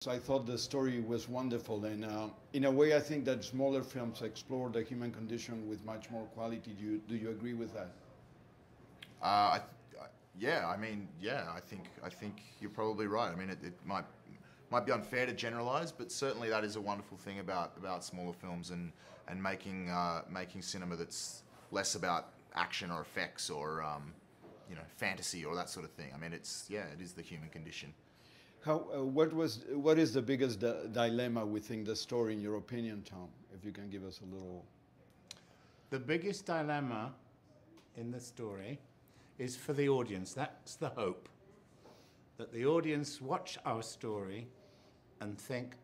So I thought the story was wonderful, and in a way, I think that smaller films explore the human condition with much more quality. Do you agree with that? Yeah, I mean, yeah, I think you're probably right. I mean, it might be unfair to generalize, but certainly that is a wonderful thing about smaller films and making cinema that's less about action or effects or fantasy or that sort of thing. I mean, it is the human condition. What is the biggest dilemma within the story, in your opinion, Tom? If you can give us a little. The biggest dilemma in the story is for the audience. That's the hope. That the audience watch our story and think,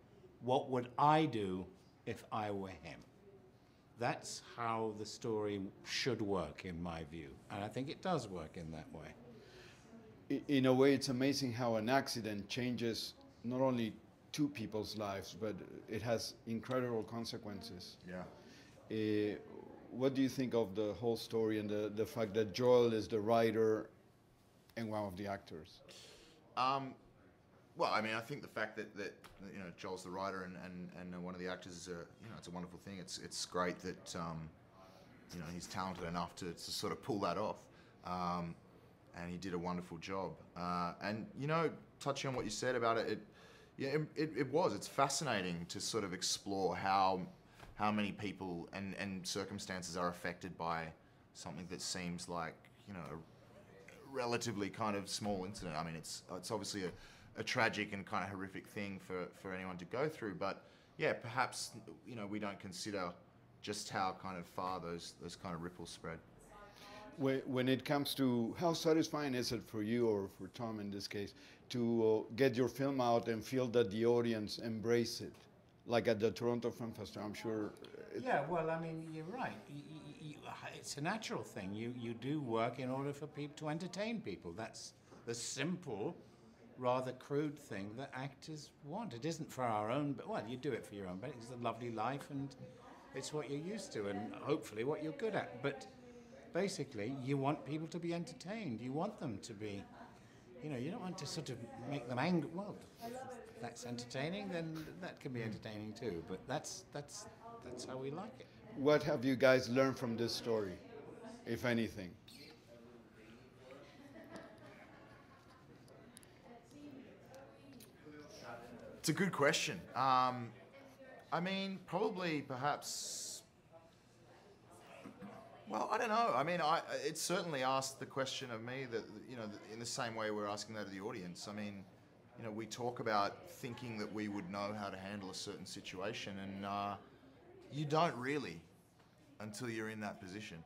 what would I do if I were him? That's how the story should work, in my view. And I think it does work in that way. In a way, it's amazing how an accident changes not only two people's lives, but it has incredible consequences. Yeah. What do you think of the whole story and the fact that Joel is the writer and one of the actors? Well, I mean, I think the fact that Joel's the writer and one of the actors is it's a wonderful thing. It's great that he's talented enough to sort of pull that off. And he did a wonderful job. And touching on what you said about it, it's fascinating to sort of explore how many people and circumstances are affected by something that seems like a relatively kind of small incident. I mean, it's obviously a tragic and kind of horrific thing for anyone to go through, but yeah, perhaps we don't consider just how kind of far those kind of ripples spread. When it comes to how satisfying is it for you, or for Tom in this case, to get your film out and feel that the audience embrace it, like at the Toronto Film Festival? I'm sure. Yeah, well, I mean, you're right. It's a natural thing. You do work in order for people to entertain people. That's the simple, rather crude thing that actors want. It isn't for our own, but well, you do it for your own. But it's a lovely life, and it's what you're used to, and hopefully what you're good at. But basically, you want people to be entertained. You want them to be, you don't want to sort of make them angry. Well, if that's entertaining, then that can be entertaining too. But that's how we like it. What have you guys learned from this story, if anything? It's a good question. I mean, probably, perhaps. Well, I don't know. I mean, it certainly asked the question of me that in the same way we're asking that of the audience. I mean, we talk about thinking that we would know how to handle a certain situation, and you don't really until you're in that position.